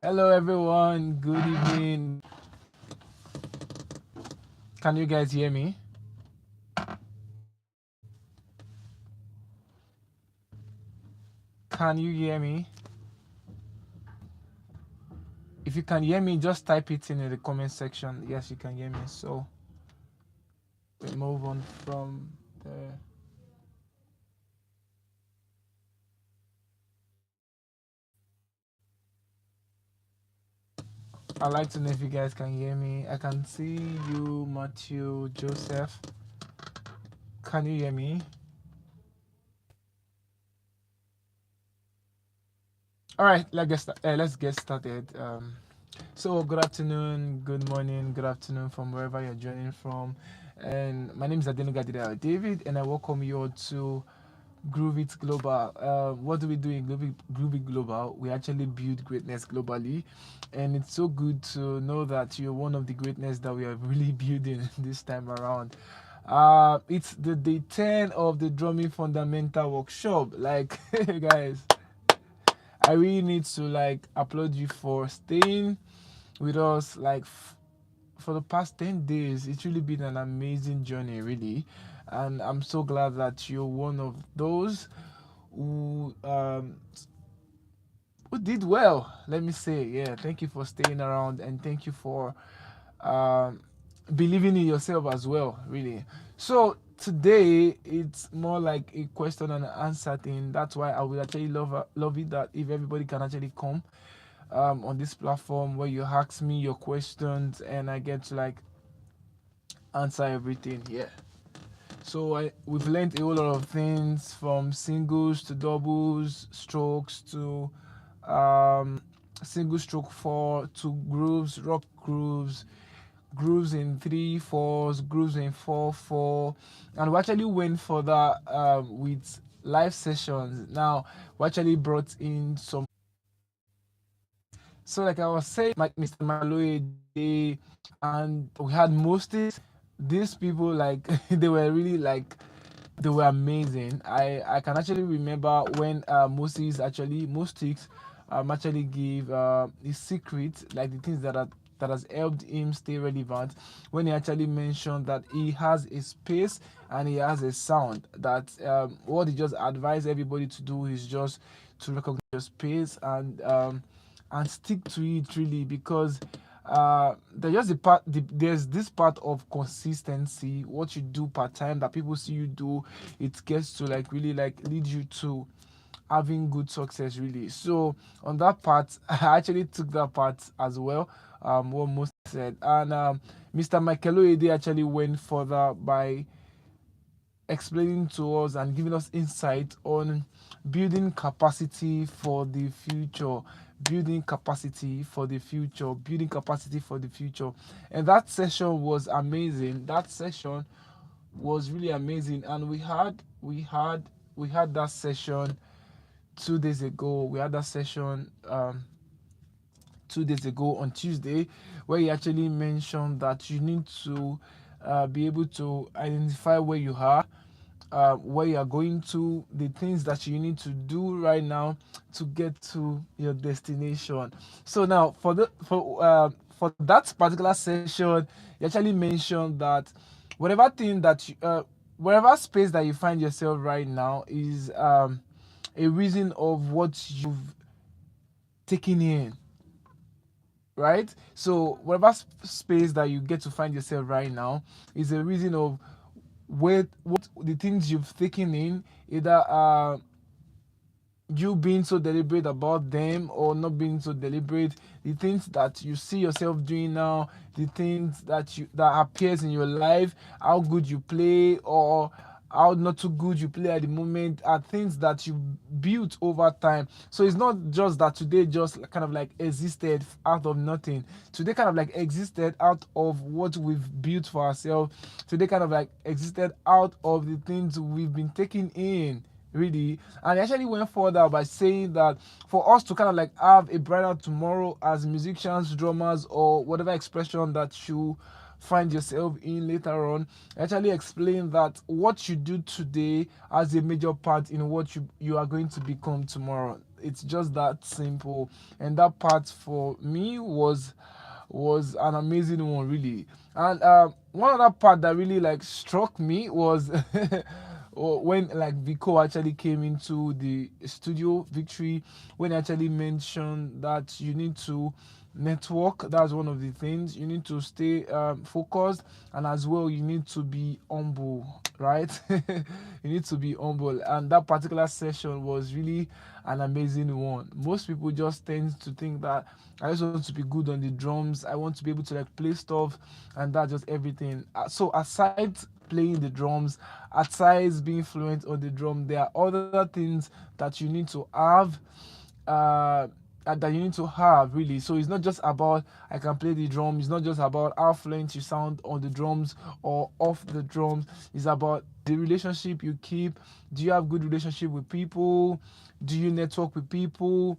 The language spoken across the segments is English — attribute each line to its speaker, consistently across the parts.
Speaker 1: Hello, everyone. Good evening. Can you guys hear me? Can you hear me? If you can hear me, just type it in the comment section. Yes, you can hear me. So we move on from there. I'd like to know if you guys can hear me. I can see you, Matthew, Joseph. Can you hear me? All right, let's get started. So good afternoon, good morning, good afternoon from wherever you're joining from. And my name is ADENUGA ADEDAYO David, and I welcome you all to Groove It Global. What do we do in Groove It Global? We actually build greatness globally, and it's so good to know that you're one of the greatness that we are really building this time around. It's the day 10 of the drumming fundamental workshop. Like, guys, I really need to like applaud you for staying with us for the past 10 days. It's really been an amazing journey, really, and I'm so glad that you're one of those who did well. Let me say, yeah, thank you for staying around, and thank you for um, believing in yourself as well, really. So today it's more like a question and answer thing. That's why I would actually love it that if everybody can actually come on this platform where you ask me your questions and I get to like answer everything. Yeah. So we've learned a whole lot of things from singles to doubles, strokes to um, single stroke four to grooves, rock grooves, grooves in 3/4s, grooves in 4/4, and we actually went further with live sessions. Now we actually brought in some. So like I was saying, like Mr. Maloye, and we had Mostis. These people like they were really like they were amazing. I can actually remember when Mostix actually gave his secret, like the things that has helped him stay relevant, when he actually mentioned that he has a space and he has a sound that what he just advised everybody to do is just to recognize your space and stick to it really, because there's this part of consistency. What you do part time that people see you do, it gets to like really like lead you to having good success really. So on that part I actually took that part as well, what most said. And Mr. Michael Oede actually went further by explaining to us and giving us insight on building capacity for the future, building capacity for the future, building capacity for the future. And that session was amazing. That session was really amazing. And we had that session 2 days ago. We had that session 2 days ago on Tuesday, where he actually mentioned that you need to be able to identify where you are, where you are going to, the things that you need to do right now to get to your destination. So now for that particular session, you actually mentioned that whatever thing that whatever space that you find yourself right now is a reason of what you've taken in, right? So whatever space that you get to find yourself right now is a reason of where what the things you've taken in, either you being so deliberate about them or not being so deliberate, the things that you see yourself doing now, the things that appears in your life, how good you play or how not too good you play at the moment, are things that you built over time. So it's not just that today just kind of like existed out of nothing. Today kind of like existed out of what we've built for ourselves. Today kind of like existed out of the things we've been taking in, really. And he actually went further by saying that for us to kind of like have a brighter tomorrow as musicians, drummers, or whatever expression that you find yourself in later on, actually explain that what you do today has a major part in what you are going to become tomorrow. it's just that simple. And that part for me was an amazing one, really. And one other part that really like struck me was when like Vico actually came into the studio, Victory, when he actually mentioned that you need to network. That's one of the things you need to stay focused, and as well you need to be humble, right? You need to be humble, and that particular session was really an amazing one. Most people just tend to think that I just want to be good on the drums, I want to be able to like play stuff, and that's just everything. So aside playing the drums, aside being fluent on the drum, there are other things that you need to have, uh that you need to have, really. So it's not just about I can play the drum, it's not just about how fluent you sound on the drums or off the drums. It's about the relationship you keep. Do you have good relationship with people? Do you network with people?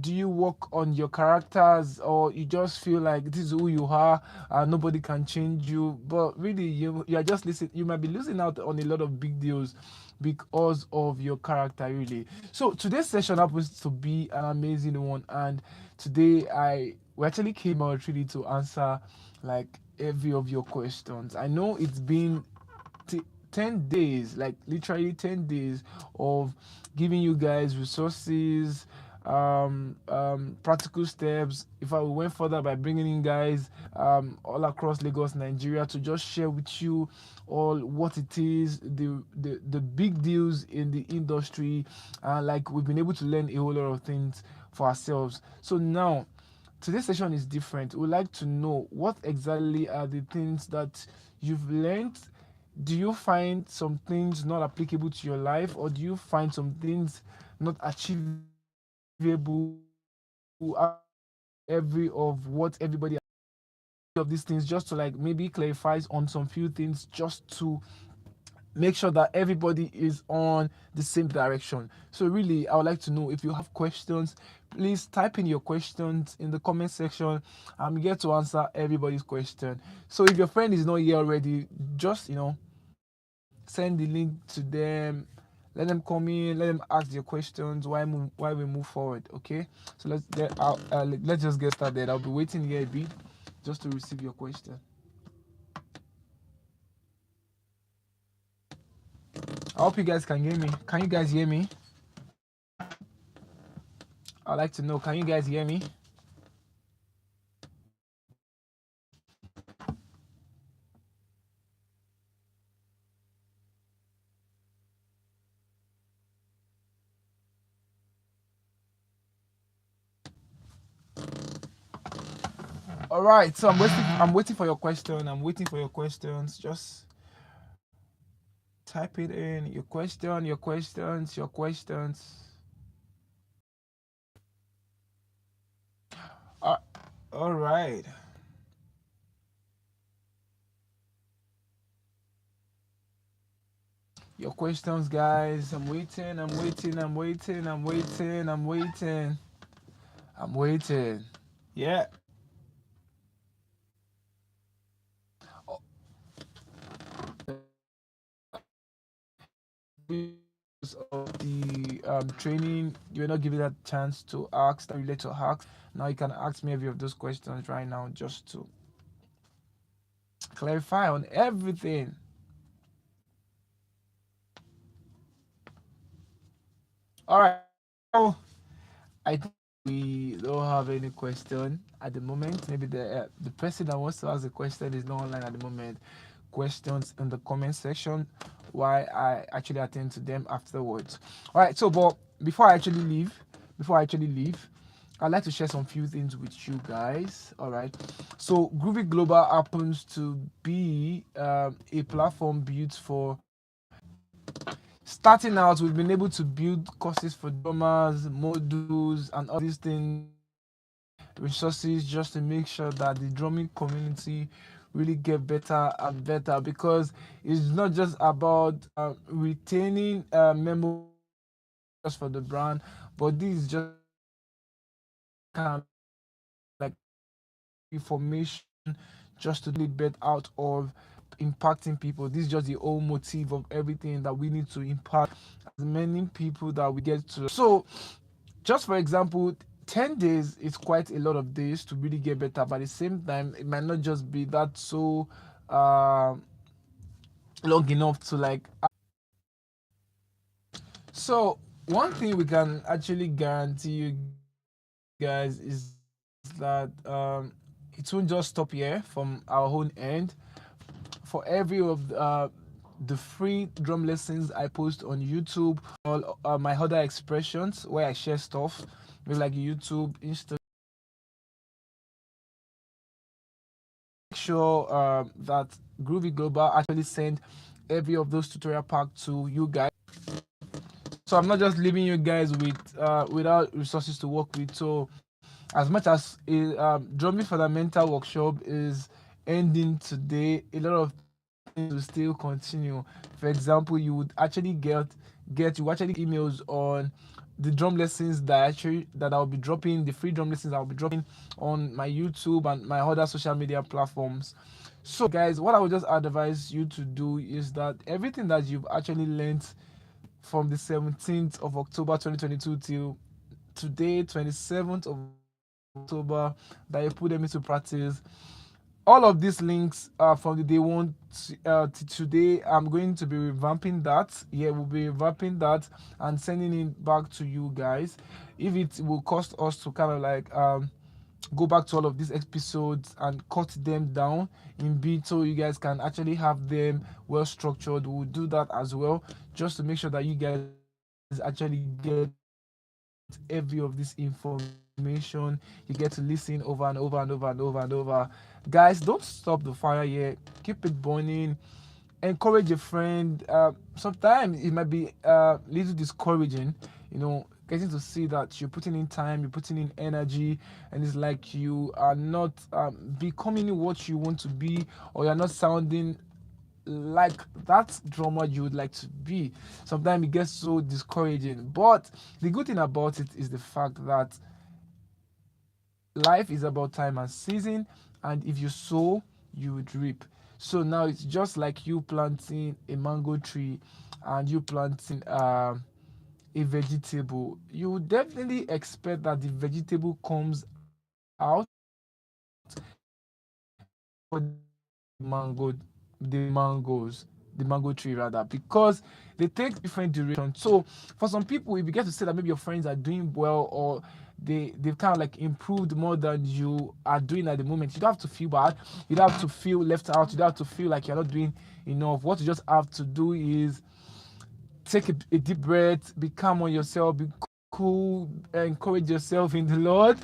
Speaker 1: Do you work on your characters, or you just feel like this is who you are, nobody can change you? But really, you are just listening. You might be losing out on a lot of big deals because of your character, really. So today's session happens to be an amazing one, and today I we actually came out really to answer like every of your questions. I know it's been t- 10 days, like literally 10 days of giving you guys resources, practical steps. If I went further by bringing in guys all across Lagos, Nigeria, to just share with you all what it is, the big deals in the industry. Like we've been able to learn a whole lot of things for ourselves. So now today's session is different. We'd like to know what exactly are the things that you've learned. Do you find some things not applicable to your life, or do you find some things not achievable out of every of what everybody of these things, just to like maybe clarifies on some few things, just to make sure that everybody is on the same direction. So really, I would like to know if you have questions, please type in your questions in the comment section. I'm here to answer everybody's question. So if your friend is not here already, just send the link to them, let them come in, let them ask their questions while we move forward. Okay, so let's just get started. I'll be waiting here a bit just to receive your question. I hope you guys can hear me. Can you guys hear me? I'd like to know, can you guys hear me? All right, so I'm waiting for your question. I'm waiting for your questions. Just type it in. Your question, your questions, your questions. Uh, all right. Your questions, guys. I'm waiting. I'm waiting. I'm waiting. I'm waiting. I'm waiting. I'm waiting. Yeah. Because of the training, you're not given that chance to ask that relate to ask. Now you can ask me every of those questions right now, just to clarify on everything. All right. So I think we don't have any question at the moment. Maybe the person that wants to ask the question is not online at the moment. Questions in the comment section, while I actually attend to them afterwards. All right. So, but before I actually leave, I'd like to share some few things with you guys. All right. So, Groovy Global happens to be a platform built for starting out. We've been able to build courses for drummers, modules, and all these things, resources, just to make sure that the drumming community really get better and better, because it's not just about retaining memories just for the brand, but this is just kind of like information just to get out of impacting people. This is just the whole motive of everything, that we need to impact as many people that we get to. So Just for example, 10 days is quite a lot of days to really get better, but at the same time it might not just be that so um long enough to like. So one thing we can actually guarantee you guys is that it won't just stop here from our own end. For every of the free drum lessons I post on YouTube, all my other expressions where I share stuff with like YouTube, Instagram, make sure that Groovy Global actually send every of those tutorial pack to you guys. So I'm not just leaving you guys with without resources to work with. So as much as a drumming fundamental workshop is ending today, a lot of things will still continue. For example, you would actually get you actually emails on the drum lessons that I'll be dropping, the free drum lessons I'll be dropping on my YouTube and my other social media platforms. So guys, what I would just advise you to do is that everything that you've actually learned from the 17th of October 2022 till today, 27th of October, that you put them into practice. All of these links from the day one to today. I'm going to be revamping that. Yeah, we'll be revamping that and sending it back to you guys. If it will cost us to kind of like go back to all of these episodes and cut them down in bits so you guys can actually have them well structured, we'll do that as well, just to make sure that you guys actually get every of this information. You get to listen over and over and over and over and over. Guys, don't stop the fire yet. Keep it burning. Encourage a friend. Sometimes it might be little discouraging, getting to see that you're putting in time, you're putting in energy, and it's like you are not becoming what you want to be, or you're not sounding like that drummer you would like to be. Sometimes it gets so discouraging. But the good thing about it is the fact that life is about time and season, and if you sow, you would reap. So now it's just like you planting a mango tree and you planting a vegetable. You would definitely expect that the vegetable comes out before the mango tree rather, because they take different duration. So for some people, if you get to say that maybe your friends are doing well, or they've kind of like improved more than you are doing at the moment, you don't have to feel bad, you don't have to feel left out, you don't have to feel like you're not doing enough. What you just have to do is take a deep breath, be calm on yourself, be cool, encourage yourself in the Lord,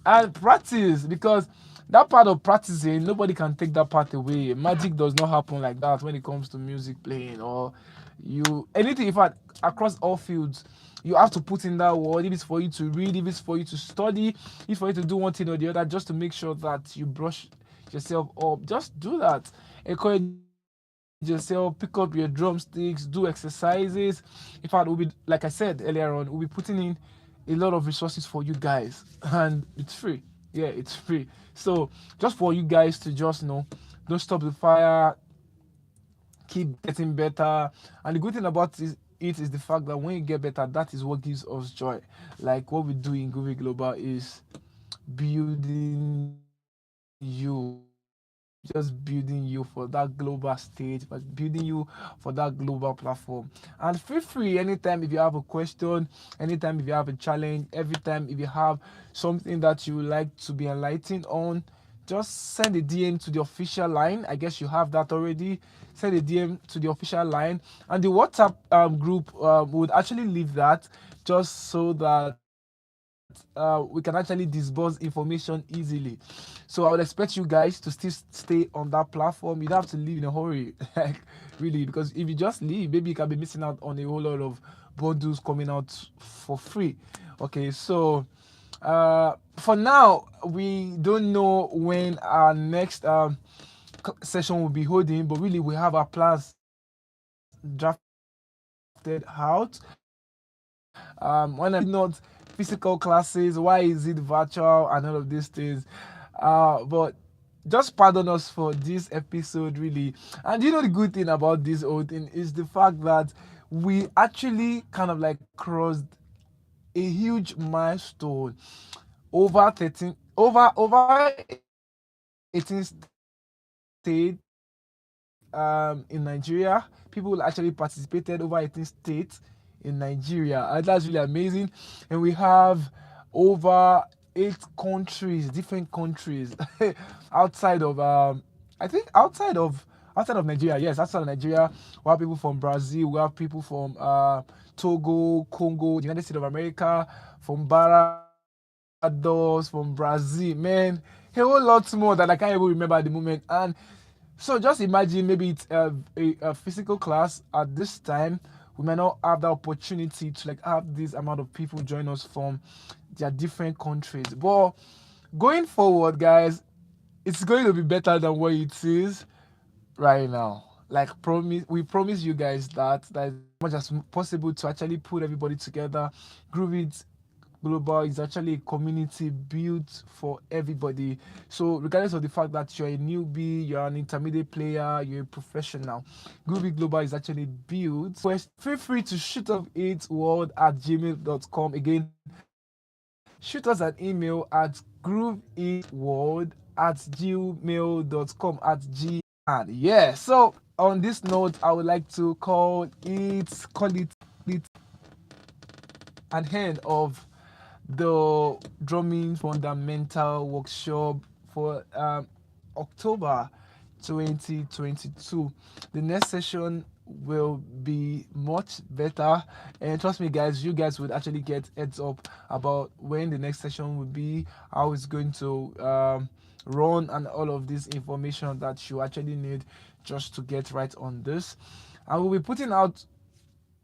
Speaker 1: and practice, because that part of practicing, nobody can take that part away. Magic does not happen like that when it comes to music playing or you anything. In fact, across all fields, you have to put in that word. If it's for you to read, if it's for you to study, if it's for you to do one thing or the other, just to make sure that you brush yourself up. Just do that. Encourage yourself, pick up your drumsticks, do exercises. In fact, we'll be, like I said earlier on, we'll be putting in a lot of resources for you guys, and it's free. Yeah, it's free. So just for you guys to just don't stop the fire, keep getting better. And the good thing about it is the fact that when you get better, that is what gives us joy. Like what we do in Groovy Global is building you, just building you for that global stage, but building you for that global platform. And feel free anytime if you have a question, anytime if you have a challenge, every time if you have something that you would like to be enlightened on, just send a DM to the official line. I guess you have that already. Send a DM to the official line, and the WhatsApp group would actually leave that just so that we can actually disburse information easily. So I would expect you guys to still stay on that platform. You don't have to leave in a hurry, like really, because if you just leave, maybe you can be missing out on a whole lot of bundles coming out for free. Okay, so for now, we don't know when our next session will be holding, but really we have our plans drafted out. When I not physical classes, why is it virtual and all of these things? But just pardon us for this episode, really. And you know the good thing about this whole thing is the fact that we actually kind of like crossed a huge milestone. Over 13, over 18 states in Nigeria. People actually participated over 18 states in Nigeria. And that's really amazing. And we have over 8 countries, different countries outside of I think outside of Nigeria. Yes, outside of Nigeria, we have people from Brazil, we have people from Togo, Congo, the United States of America, from Barbados, from Brazil, man, a whole lot more that I can't even remember at the moment. And so just imagine maybe it's a physical class at this time. We might not have the opportunity to like have this amount of people join us from their different countries. But going forward, guys, it's going to be better than what it is right now. Like we promise you guys that as much as possible to actually put everybody together. Groove It Global is actually a community built for everybody. So regardless of the fact that you're a newbie, you're an intermediate player, you're a professional, Groove It Global is actually built. Feel free to shoot up it world at gmail.com. Again, shoot us an email at grooveitworld@gmail.com and yeah, so on this note, I would like to call it an end of the drumming fundamental workshop for October 2022. The next session will be much better, and trust me guys, you guys would actually get heads up about when the next session will be, how it's going to run, and all of this information that you actually need just to get right on this. I will be putting out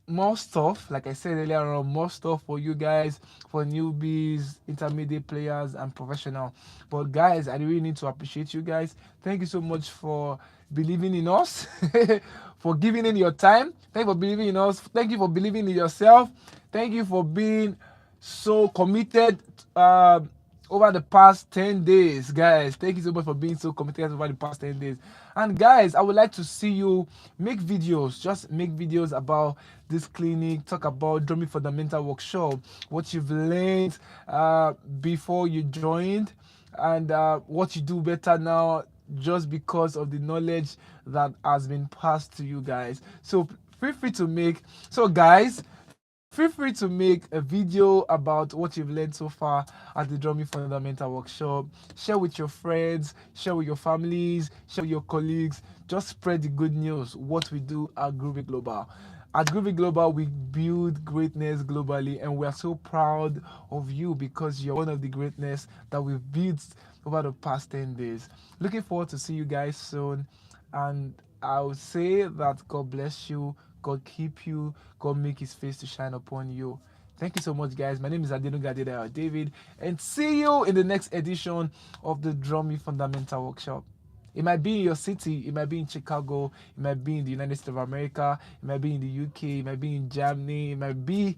Speaker 1: more stuff, like I said earlier on, more stuff for you guys, for newbies, intermediate players, and professional. But guys, I really need to appreciate you guys. Thank you so much for believing in us, for giving in your time. Thank you for believing in us. Thank you for believing in yourself. Thank you for being so committed over the past 10 days, guys. Thank you so much for being so committed over the past 10 days. And guys, I would like to see you make videos. Just make videos about this clinic, talk about drumming fundamental workshop, what you've learned before you joined, and what you do better now just because of the knowledge that has been passed to you guys. So feel free to make, so guys, feel free to make a video about what you've learned so far at the Drumming Fundamental Workshop. Share with your friends, share with your families, share with your colleagues. Just spread the good news, what we do at Groove It Global. At Groove It Global, we build greatness globally, and we are so proud of you because you're one of the greatness that we've built over the past 10 days. Looking forward to see you guys soon, and I would say that God bless you, God keep you, God make his face to shine upon you. Thank you so much, guys. My name is ADENUGA ADEDAYO David, and see you in the next edition of the Drumming Fundamental Workshop. It might be in your city, it might be in Chicago, it might be in the United States of America, it might be in the UK, it might be in Germany, it might be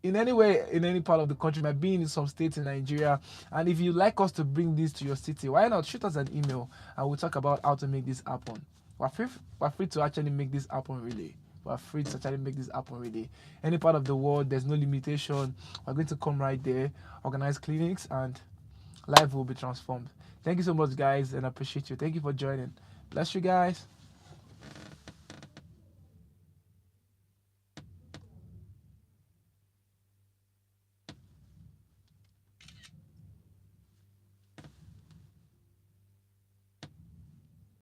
Speaker 1: in anywhere, in any part of the country, it might be in some states in Nigeria. And if you'd like us to bring this to your city, why not shoot us an email and we'll talk about how to make this happen. We're free to actually make this happen, really. We're free to actually make this happen, really. Any part of the world, there's no limitation. We're going to come right there, organize clinics, and life will be transformed. Thank you so much, guys, and I appreciate you. Thank you for joining. Bless you guys.